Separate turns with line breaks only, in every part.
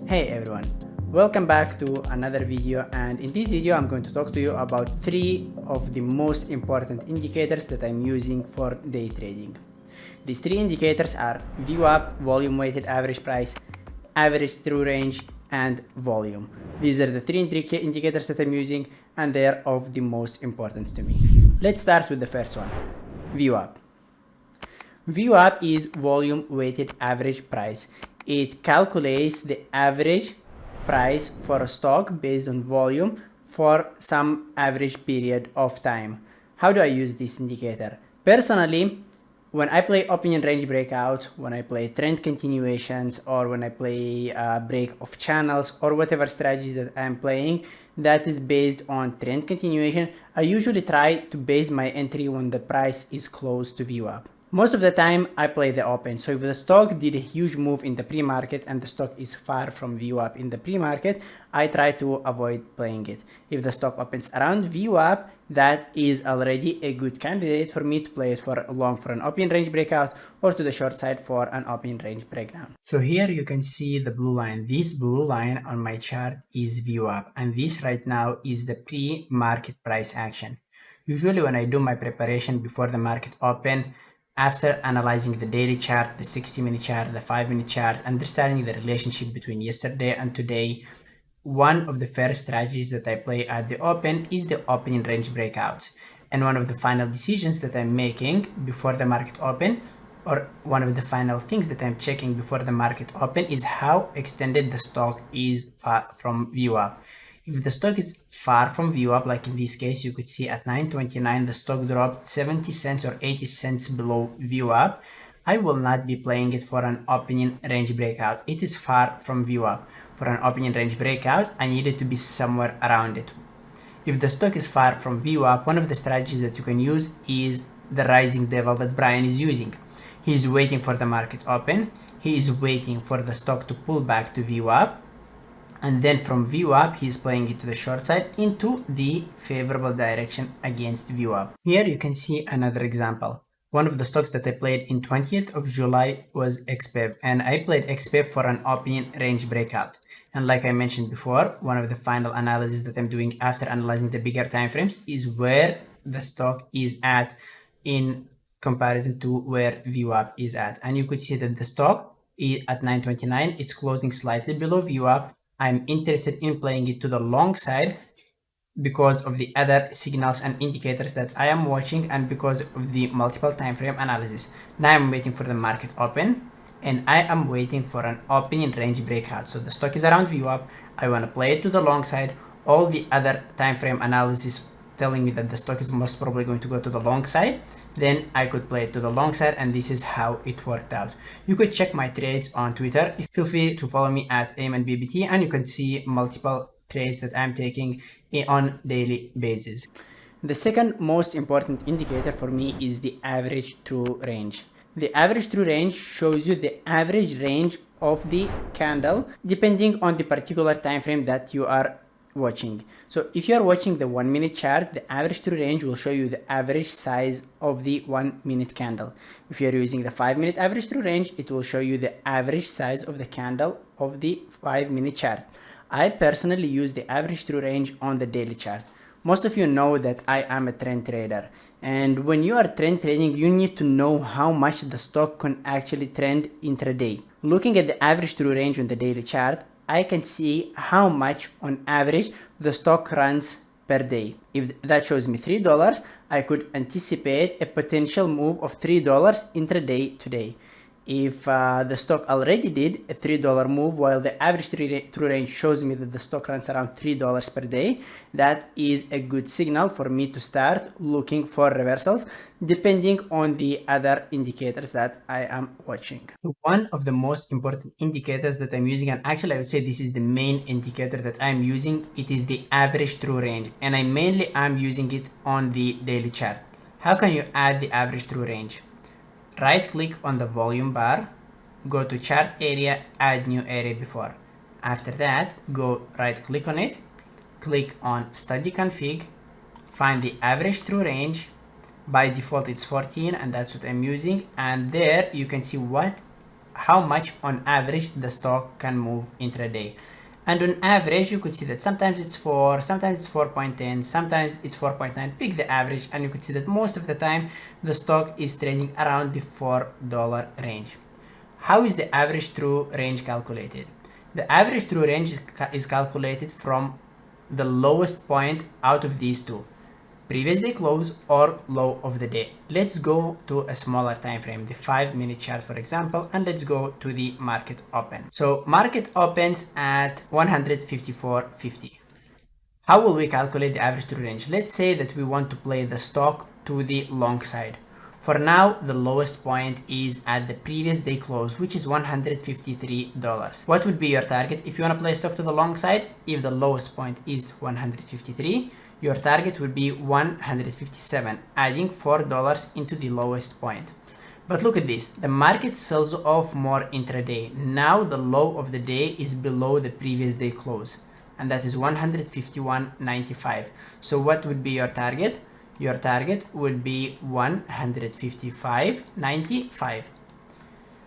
Hey everyone, welcome back to another video, and in this video I'm going to talk to you about 3 of the most important indicators that I'm using for day trading. These 3 indicators are VWAP, volume weighted average price, average true range, and volume. These are the 3 indicators that I'm using, and they are of the most importance to me. Let's start with the first one, VWAP. VWAP is volume weighted average price. It calculates the average price for a stock based on volume for some average period of time. How do I use this indicator? Personally, when I play opinion range breakout, when I play trend continuations, or when I play break of channels, or whatever strategy that I'm playing that is based on trend continuation, I usually try to base my entry when the price is close to VWAP. Most of the time I play the open, so if the stock did a huge move in the pre-market and the stock is far from VWAP in the pre-market, I try to avoid playing it. If the stock opens around VWAP, that is already a good candidate for me to play it for long for an opinion range breakout or to the short side for an opinion range breakdown. So here you can see the blue line. This blue line on my chart is VWAP, and this right now is the pre-market price action. Usually when I do my preparation before the market open, after analyzing the daily chart, the 60-minute chart, the 5-minute chart, understanding the relationship between yesterday and today, one of the first strategies that I play at the open is the opening range breakout. And one of the final decisions that I'm making before the market open, or one of the final things that I'm checking before the market open, is how extended the stock is from VWAP. If the stock is far from VWAP, like in this case, you could see at 9.29 the stock dropped 70 cents or 80 cents below VWAP, I will not be playing it for an opinion range breakout. It is far from VWAP. For an opinion range breakout, I need it to be somewhere around it. If the stock is far from VWAP, one of the strategies that you can use is the rising devil that Brian is using. He is waiting for the market open. He is waiting for the stock to pull back to VWAP. And then from VWAP, he's playing it to the short side into the favorable direction against VWAP. Here you can see another example. One of the stocks that I played in 20th of July was XPEV, and I played XPEV for an opinion range breakout. And like I mentioned before, one of the final analysis that I'm doing after analyzing the bigger time frames is where the stock is at in comparison to where VWAP is at. And you could see that the stock is at 9.29, it's closing slightly below VWAP. I'm interested in playing it to the long side because of the other signals and indicators that I am watching and because of the multiple time frame analysis. Now I'm waiting for the market open, and I am waiting for an opinion range breakout. So the stock is around VWAP. I want to play it to the long side. All the other time frame analysis telling me that the stock is most probably going to go to the long side, then I could play it to the long side, and this is how it worked out. You could check my trades on Twitter. Feel free to follow me at AmanBBT, and you can see multiple trades that I'm taking on daily basis. The second most important indicator for me is the average true range. The average true range shows you the average range of the candle depending on the particular time frame that you are watching. So if you are watching the 1 minute chart, the average true range will show you the average size of the 1 minute candle. If you are using the 5 minute average true range, it will show you the average size of the candle of the 5 minute chart. I personally use the average true range on the daily chart. Most of you know that I am a trend trader, and when you are trend trading, you need to know how much the stock can actually trend intraday. Looking at the average true range on the daily chart, I can see how much on average the stock runs per day. If that shows me $3, I could anticipate a potential move of $3 intraday today. If the stock already did a $3 move while the average true range shows me that the stock runs around $3 per day, that is a good signal for me to start looking for reversals depending on the other indicators that I am watching. One of the most important indicators that I'm using, and actually I would say this is the main indicator that I'm using, it is the average true range, and I mainly am using it on the daily chart. How can you add the average true range? Right click on the volume bar, go to chart area, add new area before. After that, go right click on it, click on study config, find the average true range. By default it's 14, and that's what I'm using, and there you can see what how much on average the stock can move intraday. And on average, you could see that sometimes it's 4, sometimes it's 4.10, sometimes it's 4.9. Pick the average, and you could see that most of the time the stock is trading around the $4 range. How is the average true range calculated? The average true range is calculated from the lowest point out of these two: previous day close or low of the day. Let's go to a smaller time frame, the 5-minute chart for example, and let's go to the market open. So market opens at 154.50. How will we calculate the average true range? Let's say that we want to play the stock to the long side. For now, the lowest point is at the previous day close, which is $153. What would be your target if you want to play stock to the long side? If the lowest point is 153, your target would be 157, adding $4 into the lowest point. But look at this, the market sells off more intraday. Now the low of the day is below the previous day close, and that is 151.95. So what would be your target? Your target would be 155.95.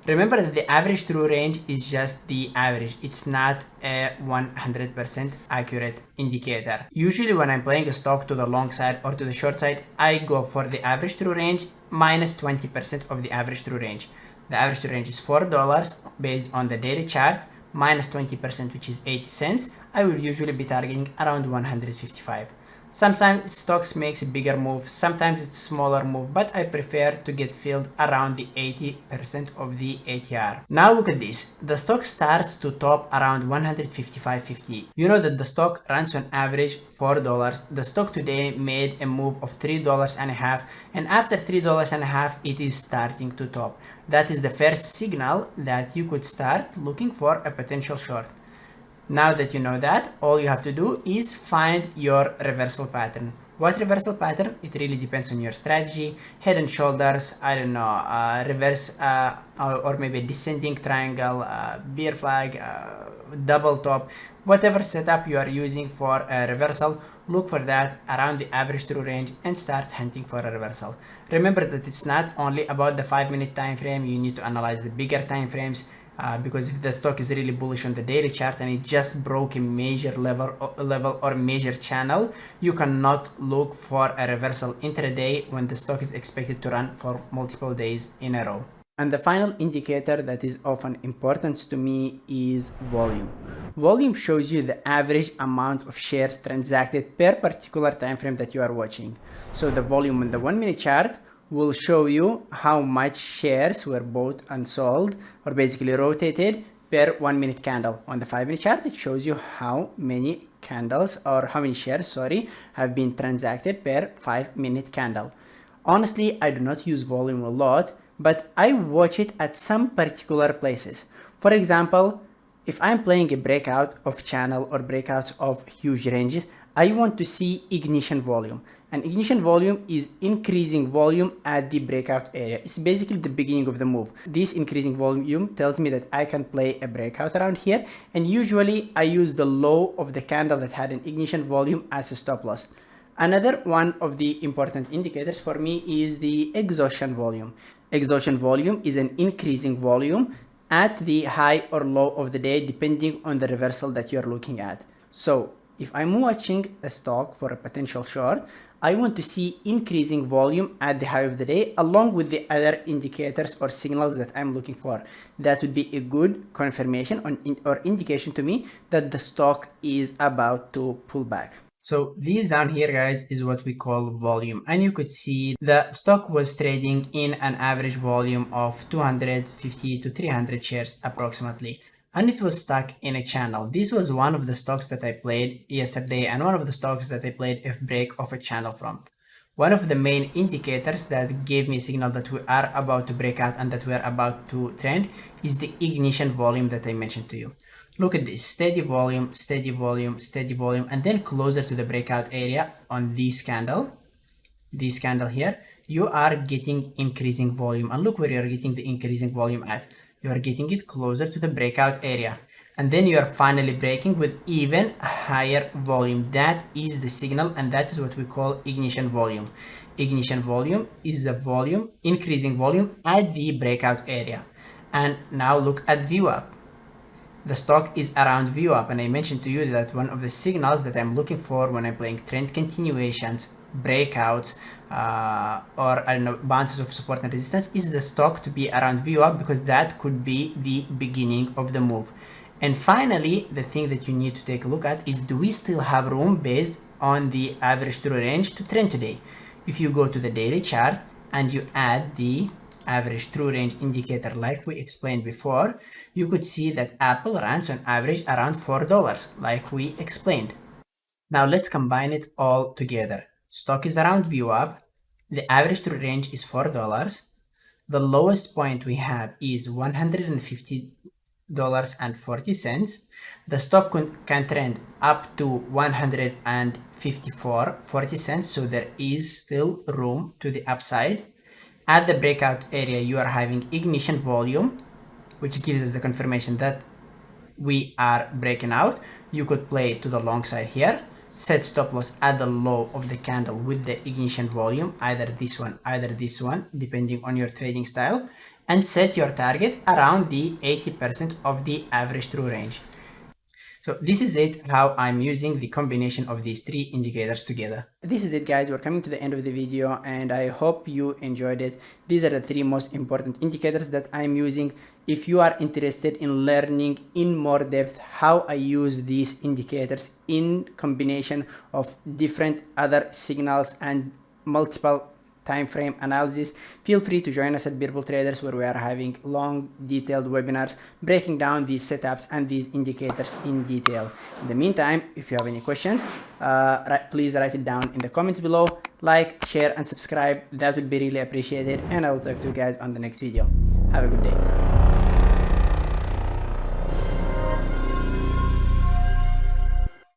Remember that the average true range is just the average. It's not a 100% accurate indicator. Usually when I'm playing a stock to the long side or to the short side, I go for the average true range minus 20% of the average true range. The average true range is $4 based on the daily chart, minus 20%, which is 80 cents. I will usually be targeting around 155. Sometimes stocks makes a bigger move, sometimes it's smaller move, but I prefer to get filled around the 80% of the ATR. Now look at this. The stock starts to top around 155.50. You know that the stock runs on average $4. The stock today made a move of $3.50, and after $3.50 it is starting to top. That is the first signal that you could start looking for a potential short. Now that you know that, all you have to do is find your reversal pattern. What reversal pattern? It really depends on your strategy. Head and shoulders, I don't know, reverse or maybe descending triangle, bear flag, double top, whatever setup you are using for a reversal, look for that around the average true range and start hunting for a reversal. Remember that it's not only about the 5-minute time frame, you need to analyze the bigger time frames. Because if the stock is really bullish on the daily chart and it just broke a major level or major channel, you cannot look for a reversal intraday when the stock is expected to run for multiple days in a row. And the final indicator that is of an importance to me is volume. Volume shows you the average amount of shares transacted per particular time frame that you are watching. So the volume on the 1-minute chart will show you how much shares were bought and sold, or basically rotated, per 1-minute candle. On the 5-minute chart, it shows you how many candles, or how many shares, sorry, have been transacted per 5-minute candle. Honestly, I do not use volume a lot, but I watch it at some particular places. For example, if I'm playing a breakout of channel or breakouts of huge ranges, I want to see ignition volume. And ignition volume is increasing volume at the breakout area. It's basically the beginning of the move. This increasing volume tells me that I can play a breakout around here, and usually I use the low of the candle that had an ignition volume as a stop loss. Another one of the important indicators for me is the exhaustion volume. Exhaustion volume is an increasing volume at the high or low of the day depending on the reversal that you're looking at. So if I'm watching a stock for a potential short, I want to see increasing volume at the high of the day along with the other indicators or signals that I'm looking for. That would be a good confirmation or indication to me that the stock is about to pull back. So this down here, guys, is what we call volume, and you could see the stock was trading in an average volume of 250 to 300 shares approximately, and it was stuck in a channel. This was one of the stocks that I played yesterday and one of the stocks that I played a break of a channel from. One of the main indicators that gave me a signal that we are about to break out and that we are about to trend is the ignition volume that I mentioned to you. Look at this, steady volume, steady volume, steady volume, and then closer to the breakout area on this candle here, you are getting increasing volume. And look where you're getting the increasing volume at. You are getting it closer to the breakout area. And then you are finally breaking with even higher volume. That is the signal, and that is what we call ignition volume. Ignition volume is the volume, increasing volume at the breakout area. And now look at VWAP. The stock is around VWAP, and I mentioned to you that one of the signals that I'm looking for when I'm playing trend continuations, breakouts, or I don't know, bounces of support and resistance is the stock to be around VWAP, because that could be the beginning of the move. And finally, the thing that you need to take a look at is, do we still have room based on the average true range to trend today? If you go to the daily chart and you add the average true range indicator like we explained before, you could see that Apple runs on average around $4 like we explained. Now let's combine it all together. Stock is around VWAP, the average true range is $4, the lowest point we have is $150.40. The stock can trend up to $154.40, so there is still room to the upside. At the breakout area, you are having ignition volume, which gives us the confirmation that we are breaking out. You could play to the long side here. Set stop loss at the low of the candle with the ignition volume, either this one, depending on your trading style, and set your target around the 80% of the average true range. So this is it, how I'm using the combination of these three indicators together. This is it, guys. We're coming to the end of the video, and I hope you enjoyed it. These are the three most important indicators that I'm using. If you are interested in learning in more depth how I use these indicators in combination of different other signals and multiple time frame analysis, feel free to join us at Birbal Traders, where we are having long detailed webinars breaking down these setups and these indicators in detail. In the meantime, if you have any questions, please write it down in the comments below. Like, share and subscribe, that would be really appreciated, and I will talk to you guys on the next video. Have a good day.